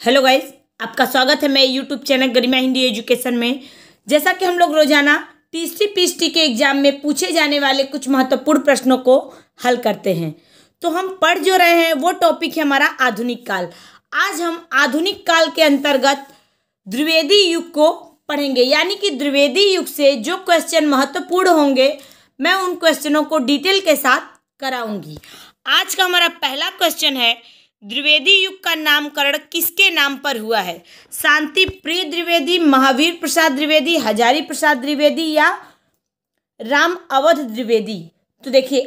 Hello guys, आपका स्वागत है मेरे यूट्यूब चैनल गरिमा हिंदी एजुकेशन में। जैसा कि हम लोग रोजाना तीसरी पीएचडी के एग्जाम में पूछे जाने वाले कुछ महत्वपूर्ण प्रश्नों को हल करते हैं, तो हम पढ़ जो रहे हैं वो टॉपिक है हमारा आधुनिक काल। आज हम आधुनिक काल के अंतर्गत द्विवेदी युग को पढ़ेंगे, यानी कि द्विवेदी युग से जो क्वेश्चन महत्वपूर्ण होंगे मैं उन क्वेश्चनों को डिटेल के साथ कराऊंगी। आज का हमारा पहला क्वेश्चन है, द्विवेदी युग का नामकरण किसके नाम पर हुआ है? शांति प्रिय द्विवेदी, महावीर प्रसाद द्विवेदी, हजारी प्रसाद द्विवेदी या राम अवध द्विवेदी? तो देखिए,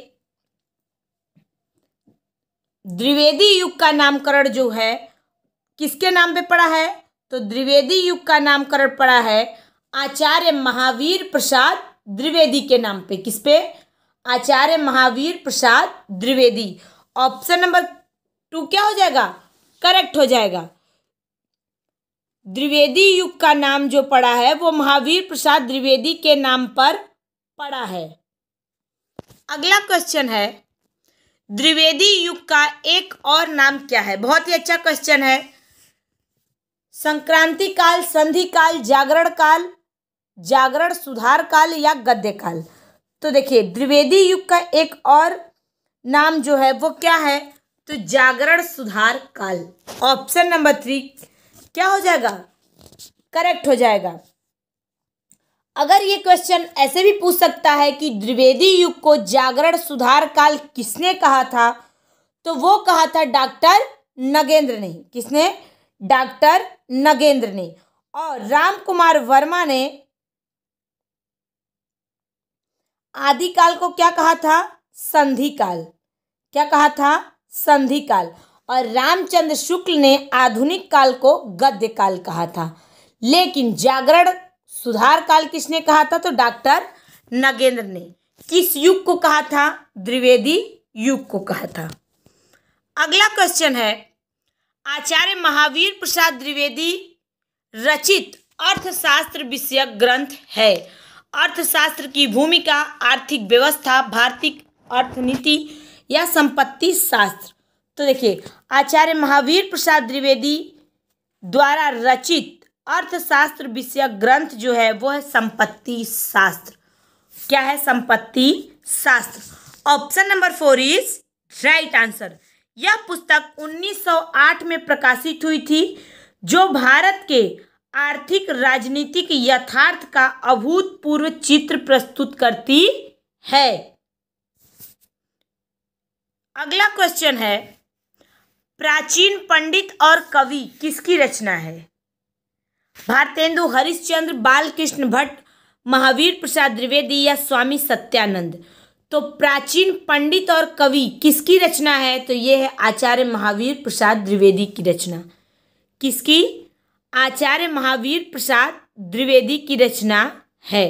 द्विवेदी युग का नामकरण जो है किसके नाम पे पड़ा है? तो द्विवेदी युग का नामकरण पड़ा है आचार्य महावीर प्रसाद द्विवेदी के नाम पे। किस पे? आचार्य महावीर प्रसाद द्विवेदी। ऑप्शन नंबर 2 क्या हो जाएगा? करेक्ट हो जाएगा। द्विवेदी युग का नाम जो पड़ा है वो महावीर प्रसाद द्विवेदी के नाम पर पड़ा है। अगला क्वेश्चन है, द्विवेदी युग का एक और नाम क्या है? बहुत ही अच्छा क्वेश्चन है। संक्रांति काल, संधि काल, जागरण काल, जागरण सुधार काल या गद्य काल? तो देखिए, द्विवेदी युग का एक और नाम जो है वो क्या है? तो जागरण सुधार काल। ऑप्शन नंबर 3 क्या हो जाएगा? करेक्ट हो जाएगा। अगर ये क्वेश्चन ऐसे भी पूछ सकता है कि द्विवेदी युग को जागरण सुधार काल किसने कहा था, तो वो कहा था डॉक्टर नगेंद्र ने। किसने? डॉक्टर नगेंद्र ने। और राम कुमार वर्मा ने आदि काल को क्या कहा था? संधि काल। क्या कहा था? संधि काल। और रामचंद्र शुक्ल ने आधुनिक काल को गद्य काल कहा था। लेकिन जागरण सुधार काल किसने कहा था? तो डॉक्टर नगेंद्र ने। किस युग को कहा था? द्विवेदी युग को कहा था। अगला क्वेश्चन है, आचार्य महावीर प्रसाद द्विवेदी रचित अर्थशास्त्र विषयक ग्रंथ है। अर्थशास्त्र की भूमिका, आर्थिक व्यवस्था, भारतीय अर्थनीति या संपत्ति शास्त्र? तो देखिए, आचार्य महावीर प्रसाद द्विवेदी द्वारा रचित अर्थशास्त्र विषयक ग्रंथ जो है वो है संपत्ति शास्त्र। क्या है? संपत्ति शास्त्र। Option number 4 is right answer. यह पुस्तक 1908 में प्रकाशित हुई थी, जो भारत के आर्थिक राजनीतिक यथार्थ का अभूतपूर्व चित्र प्रस्तुत करती है। अगला क्वेश्चन है, प्राचीन पंडित और कवि किसकी रचना है? भारतेंदु हरिश्चंद्र, बालकृष्ण भट्ट, महावीर प्रसाद द्विवेदी या स्वामी सत्यानंद? तो प्राचीन पंडित और कवि किसकी रचना है? तो ये है आचार्य महावीर प्रसाद द्विवेदी की रचना। किसकी? आचार्य महावीर प्रसाद द्विवेदी की रचना है।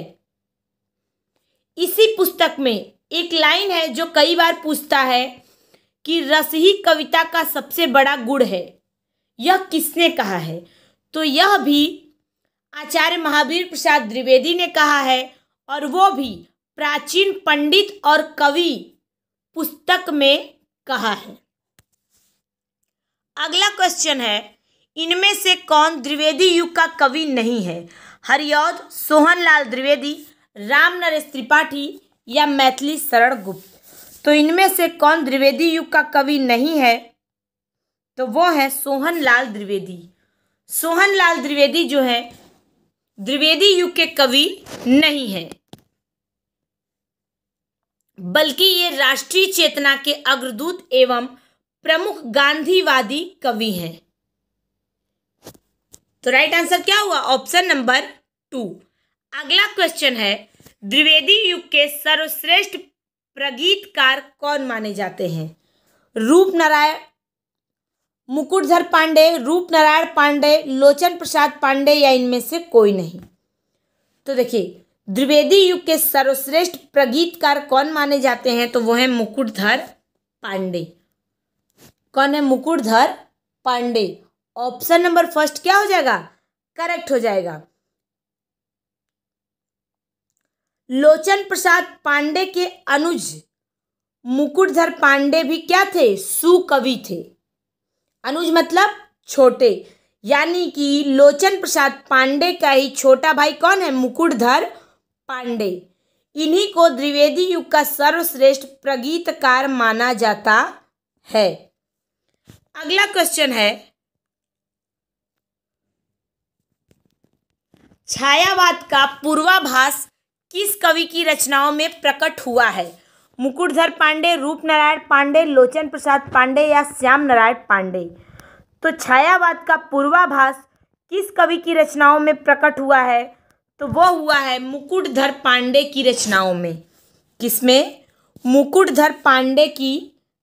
इसी पुस्तक में एक लाइन है जो कई बार पूछता है कि रस ही कविता का सबसे बड़ा गुण है। यह किसने कहा है? तो यह भी आचार्य महावीर प्रसाद द्विवेदी ने कहा है, और वो भी प्राचीन पंडित और कवि पुस्तक में कहा है। अगला क्वेश्चन है, इनमें से कौन द्विवेदी युग का कवि नहीं है? हरिऔध, सोहनलाल द्विवेदी, राम नरेश त्रिपाठी या मैथिली शरण गुप्त? तो इनमें से कौन द्विवेदी युग का कवि नहीं है? तो वो है सोहनलाल द्विवेदी। सोहनलाल द्विवेदी जो है द्विवेदी युग के कवि नहीं है, बल्कि ये राष्ट्रीय चेतना के अग्रदूत एवं प्रमुख गांधीवादी कवि हैं। तो राइट आंसर क्या हुआ? Option number 2। अगला क्वेश्चन है, द्विवेदी युग के सर्वश्रेष्ठ प्रगीतकार कौन माने जाते हैं? रूपनारायण, मुकुटधर पांडे, रूपनारायण पांडे, लोचन प्रसाद पांडे या इनमें से कोई नहीं? तो देखिए, द्विवेदी युग के सर्वश्रेष्ठ प्रगीतकार कौन माने जाते हैं? तो वो है मुकुटधर पांडे। कौन है? मुकुटधर पांडे। ऑप्शन नंबर 1 क्या हो जाएगा? करेक्ट हो जाएगा। लोचन प्रसाद पांडे के अनुज मुकुटधर पांडे भी क्या थे? सुकवि थे। अनुज मतलब छोटे। यानी कि लोचन प्रसाद पांडे का ही छोटा भाई कौन है? मुकुटधर पांडे। इन्हीं को द्विवेदी युग का सर्वश्रेष्ठ प्रगीतकार माना जाता है। अगला क्वेश्चन है, छायावाद का पूर्वाभास किस कवि की रचनाओं में प्रकट हुआ है? मुकुटधर पांडे, रूपनारायण पांडे, लोचन प्रसाद पांडे या श्याम नारायण पांडे? तो छायावाद का पूर्वाभास किस कवि की रचनाओं में प्रकट हुआ है? तो वो हुआ है मुकुटधर पांडे की रचनाओं में। किसमें? मुकुटधर पांडे की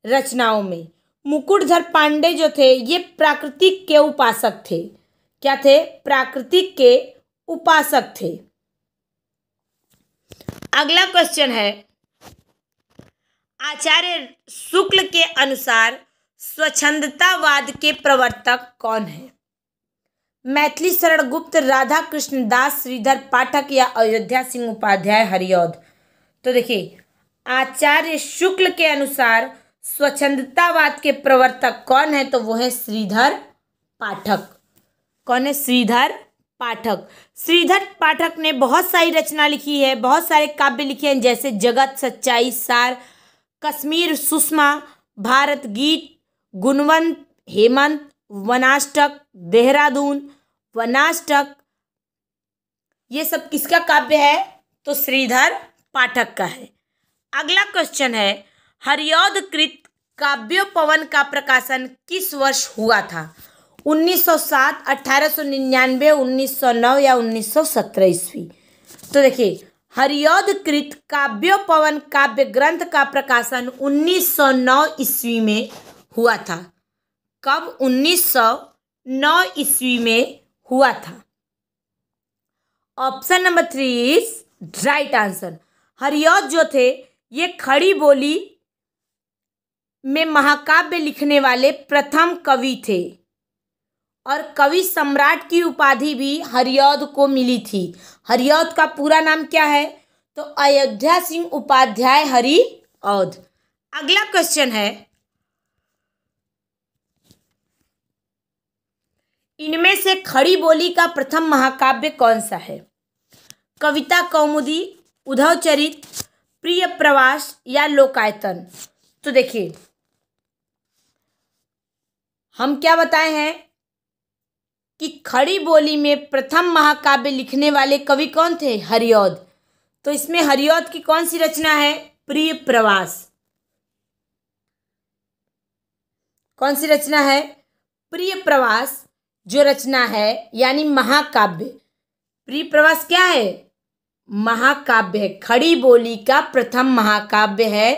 रचनाओं में। मुकुटधर पांडे जो थे ये प्राकृतिक के उपासक थे। क्या थे? प्राकृतिक के उपासक थे। अगला क्वेश्चन है, आचार्य शुक्ल के अनुसार स्वच्छंदतावाद के प्रवर्तक कौन है? मैथिली शरण गुप्त, राधा कृष्ण दास, श्रीधर पाठक या अयोध्या सिंह उपाध्याय हरिऔध? तो देखिए, आचार्य शुक्ल के अनुसार स्वच्छंदतावाद के प्रवर्तक कौन है? तो वो है श्रीधर पाठक। कौन है? श्रीधर पाठक। श्रीधर पाठक ने बहुत सारी रचना लिखी है, बहुत सारे काव्य लिखे हैं, जैसे जगत, सच्चाई, सार, कश्मीर, सुषमा, भारत गीत, गुणवंत, हेमंत, वनाष्टक, देहरादून, वनाष्टक। ये सब किसका काव्य है? तो श्रीधर पाठक का है। अगला क्वेश्चन है, हरिऔध कृत काव्योपवन का प्रकाशन किस वर्ष हुआ था? 1907, 1899, 1909 या 1917 ईस्वी? तो देखिए, हरिऔध कृत काव्योपवन काव्य ग्रंथ का प्रकाशन 1909 ईस्वी में हुआ था। कब? 1909 ईस्वी में हुआ था। Option number 3 is right answer. Hariaudh जो थे ये खड़ी बोली में महाकाव्य लिखने वाले प्रथम कवि थे और कवि सम्राट की उपाधि भी हरिऔध को मिली थी। हरिऔध का पूरा नाम क्या है? तो अयोध्या सिंह उपाध्याय हरिऔध। अगला क्वेश्चन है, इनमें से खड़ी बोली का प्रथम महाकाव्य कौन सा है? कविता कौमुदी, उद्धव चरित, प्रिय प्रवास या लोकायतन? तो देखिए, हम क्या बताए हैं कि खड़ी बोली में प्रथम महाकाव्य लिखने वाले कवि कौन थे? हरिऔध। तो इसमें हरिऔध की कौन सी रचना है? प्रिय प्रवास। कौन सी रचना है? प्रिय प्रवास जो रचना है, यानी महाकाव्य। प्रिय प्रवास क्या है? महाकाव्य है। खड़ी बोली का प्रथम महाकाव्य है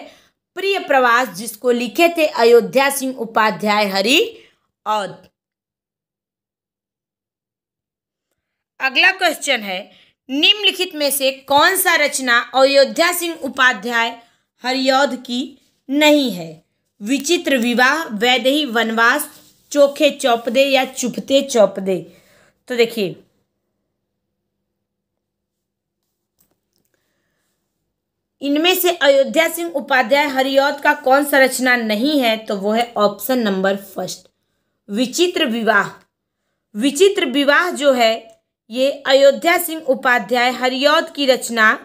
प्रिय प्रवास, जिसको लिखे थे अयोध्या सिंह उपाध्याय हरिऔध। अगला क्वेश्चन है, निम्नलिखित में से कौन सा रचना अयोध्या सिंह उपाध्याय हरिऔध की नहीं है? विचित्र विवाह, वैदेही वनवास, चोखे चौपदे या चुपते चौपदे? तो देखिए, इनमें से अयोध्या सिंह उपाध्याय हरिऔध का कौन सा रचना नहीं है? तो वो है ऑप्शन नंबर फर्स्ट, विचित्र विवाह। विचित्र विवाह जो है ये अयोध्या सिंह उपाध्याय हरिऔध की रचना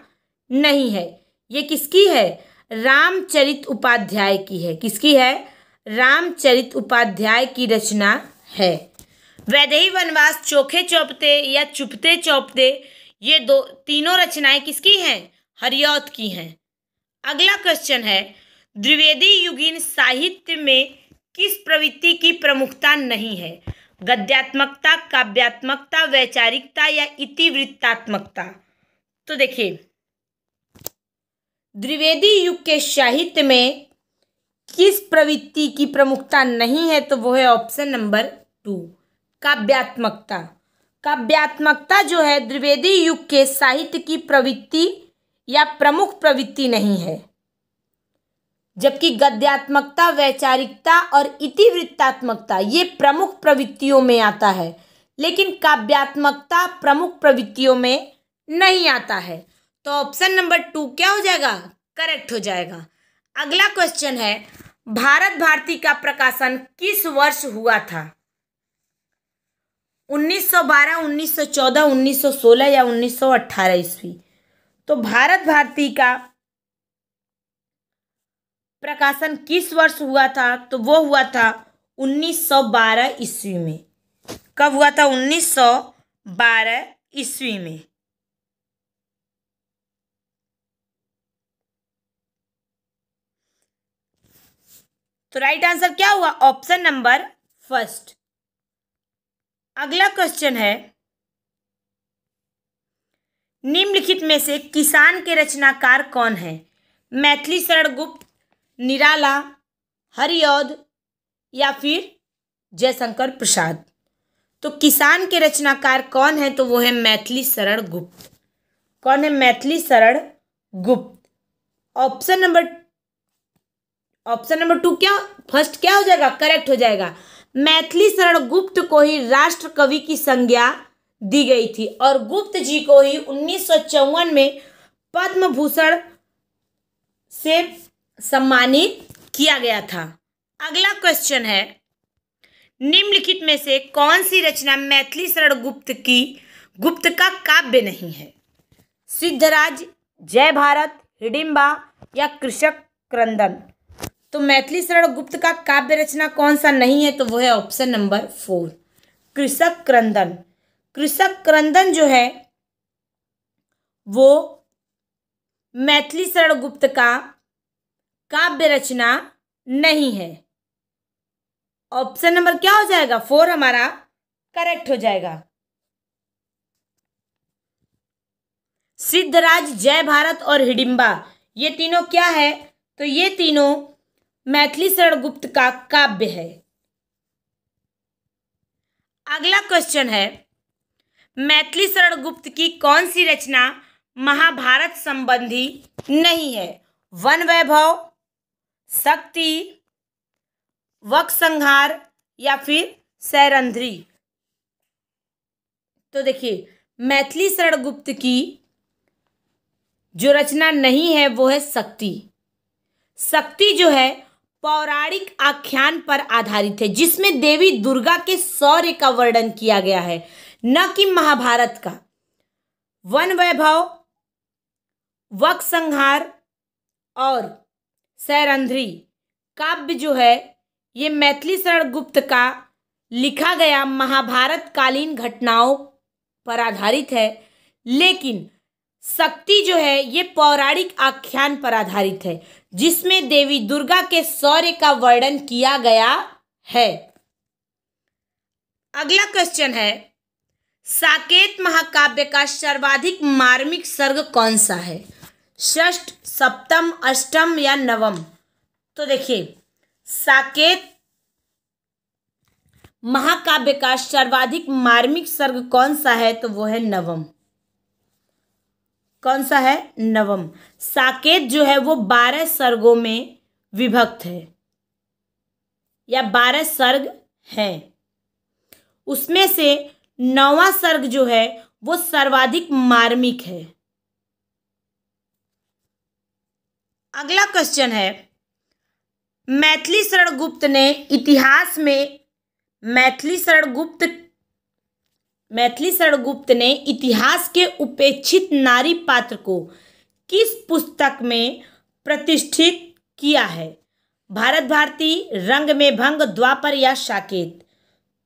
नहीं है। ये किसकी है? रामचरित उपाध्याय की है। किसकी है? रामचरित उपाध्याय की रचना है। वैदेही वनवास, चोखे चौपते या चुपते चौपते, ये तीनों रचनाएं किसकी हैं? हरिऔध की हैं। अगला क्वेश्चन है, द्विवेदी युगीन साहित्य में किस प्रवृत्ति की प्रमुखता नहीं है? गद्यात्मकता, काव्यात्मकता, वैचारिकता या इतिवृत्तात्मकता? तो देखिए, द्विवेदी युग के साहित्य में किस प्रवृत्ति की प्रमुखता नहीं है? तो वो है ऑप्शन नंबर 2, काव्यात्मकता। काव्यात्मकता जो है द्विवेदी युग के साहित्य की प्रवृत्ति या प्रमुख प्रवृत्ति नहीं है, जबकि गद्यात्मकता, वैचारिकता और इतिवृत्तात्मकता ये प्रमुख प्रवृत्तियों में आता है, लेकिन काव्यात्मकता प्रमुख प्रवृत्तियों में नहीं आता है। तो ऑप्शन नंबर 2 क्या हो जाएगा? करेक्ट हो जाएगा। अगला क्वेश्चन है, भारत भारती का प्रकाशन किस वर्ष हुआ था? 1912, 1914, 1916 या 1918 ईस्वी। तो भारत भारती का प्रकाशन किस वर्ष हुआ था? तो वो हुआ था 1912 ईस्वी में। कब हुआ था? 1912 ईस्वी में। तो राइट आंसर क्या हुआ? Option number first. अगला क्वेश्चन है, निम्नलिखित में से किसान के रचनाकार कौन है? मैथिली शरण गुप्त, निराला, हरिऔध या फिर जयशंकर प्रसाद। तो किसान के रचनाकार कौन है? तो वो है मैथिली शरण गुप्त। कौन है? Maithili Sharan Gupt. Option number two क्या फर्स्ट क्या हो जाएगा? करेक्ट हो जाएगा। मैथिली शरण गुप्त को ही राष्ट्र कवि की संज्ञा दी गई थी और गुप्त जी को ही 1954 में पद्म भूषण से सम्मानित किया गया था। अगला क्वेश्चन है, निम्नलिखित में से कौन सी रचना मैथिली शरण गुप्त का काव्य नहीं है? सिद्धराज, जय भारत, हिडिंबा या कृषक क्रंदन। तो मैथिली शरण गुप्त का काव्य रचना कौन सा नहीं है? तो वो है ऑप्शन नंबर 4, कृषक क्रंदन। कृषक क्रंदन जो है वो मैथिली शरण गुप्त का काव्य रचना नहीं है। ऑप्शन नंबर क्या हो जाएगा? 4 हमारा करेक्ट हो जाएगा। सिद्धराज, जय भारत और हिडिंबा ये तीनों क्या है? तो ये तीनों मैथिली शरण गुप्त का काव्य है। अगला क्वेश्चन है, मैथिली शरण गुप्त की कौन सी रचना महाभारत संबंधी नहीं है? वन वैभव, शक्ति, वक संहार या फिर सैरंध्री। तो देखिए, मैथिली शरण गुप्त की जो रचना नहीं है वो है शक्ति। शक्ति जो है पौराणिक आख्यान पर आधारित है, जिसमें देवी दुर्गा के शौर्य का वर्णन किया गया है, न कि महाभारत का। वन वैभव, वक संहार और सैरंध्री काव्य जो है ये मैथिली शरण गुप्त का लिखा गया महाभारत कालीन घटनाओं पर आधारित है, लेकिन शक्ति जो है ये पौराणिक आख्यान पर आधारित है, जिसमें देवी दुर्गा के शौर्य का वर्णन किया गया है। अगला क्वेश्चन है, साकेत महाकाव्य का सर्वाधिक मार्मिक सर्ग कौन सा है? षष्ठ, सप्तम, अष्टम या नवम। तो देखिए, साकेत महाकाव्य का सर्वाधिक मार्मिक सर्ग कौन सा है? तो वो है नवम। कौन सा है? नवम। साकेत जो है वो 12 सर्गों में विभक्त है या 12 सर्ग हैं। उसमें से 9वां सर्ग जो है वो सर्वाधिक मार्मिक है। अगला क्वेश्चन है, मैथिली शरण गुप्त ने इतिहास में मैथिली शरण गुप्त ने इतिहास के उपेक्षित नारी पात्र को किस पुस्तक में प्रतिष्ठित किया है? भारत भारती, रंग में भंग, द्वापर या साकेत।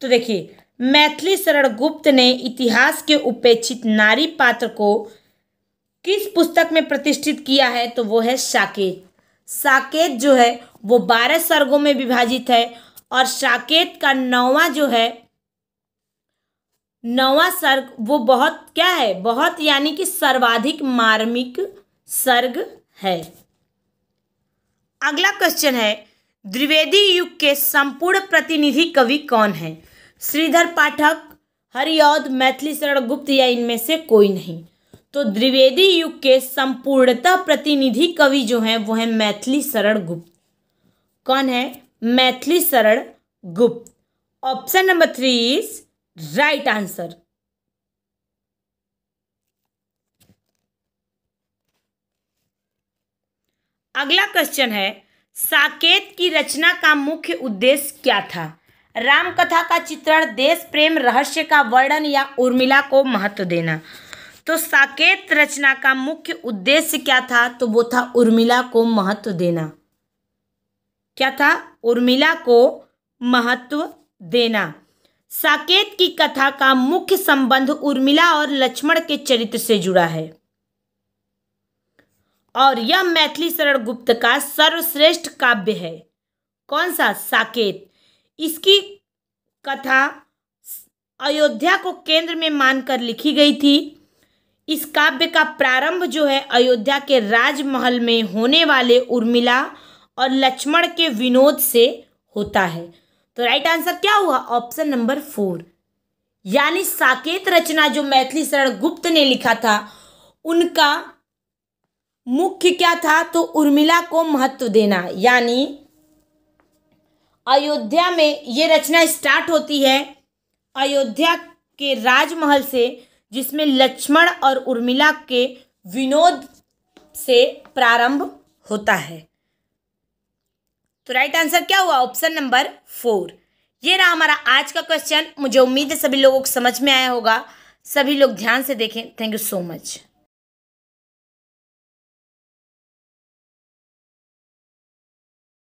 तो देखिए, मैथिली शरण गुप्त ने इतिहास के उपेक्षित नारी पात्र को किस पुस्तक में प्रतिष्ठित किया है? तो वो है साकेत। साकेत जो है वो 12 सर्गों में विभाजित है और साकेत का 9वां सर्ग वो बहुत क्या है? बहुत यानी कि सर्वाधिक मार्मिक सर्ग है। अगला क्वेश्चन है, द्विवेदी युग के संपूर्ण प्रतिनिधि कवि कौन है? श्रीधर पाठक, हरिऔध, मैथिली शरण गुप्त या इनमें से कोई नहीं। तो द्विवेदी युग के संपूर्णतः प्रतिनिधि कवि जो हैं वो है मैथिली शरण गुप्त। कौन है? Maithili Sharan Gupt. Option number 3 is right answer. अगला क्वेश्चन है, साकेत की रचना का मुख्य उद्देश्य क्या था? राम कथा का चित्रण, देश प्रेम, रहस्य का वर्णन या उर्मिला को महत्व देना। तो साकेत रचना का मुख्य उद्देश्य क्या था? तो वो था उर्मिला को महत्व देना। क्या था? उर्मिला को महत्व देना। साकेत की कथा का मुख्य संबंध उर्मिला और लक्ष्मण के चरित्र से जुड़ा है और यह मैथिली शरण गुप्त का सर्वश्रेष्ठ काव्य है। कौन सा? साकेत। इसकी कथा अयोध्या को केंद्र में मानकर लिखी गई थी। इस काव्य का प्रारंभ जो है अयोध्या के राजमहल में होने वाले उर्मिला और लक्ष्मण के विनोद से होता है। तो राइट आंसर क्या हुआ? Option number 4। यानी साकेत रचना जो मैथिली शरण गुप्त ने लिखा था उनका मुख्य क्या था? तो उर्मिला को महत्व देना। यानी अयोध्या में ये रचना स्टार्ट होती है अयोध्या के राजमहल से, जिसमें लक्ष्मण और उर्मिला के विनोद से प्रारंभ होता है। तो राइट आंसर क्या हुआ? Option number 4। ये रहा हमारा आज का क्वेश्चन। मुझे उम्मीद है सभी लोगों को समझ में आया होगा। सभी लोग ध्यान से देखें। Thank you so much.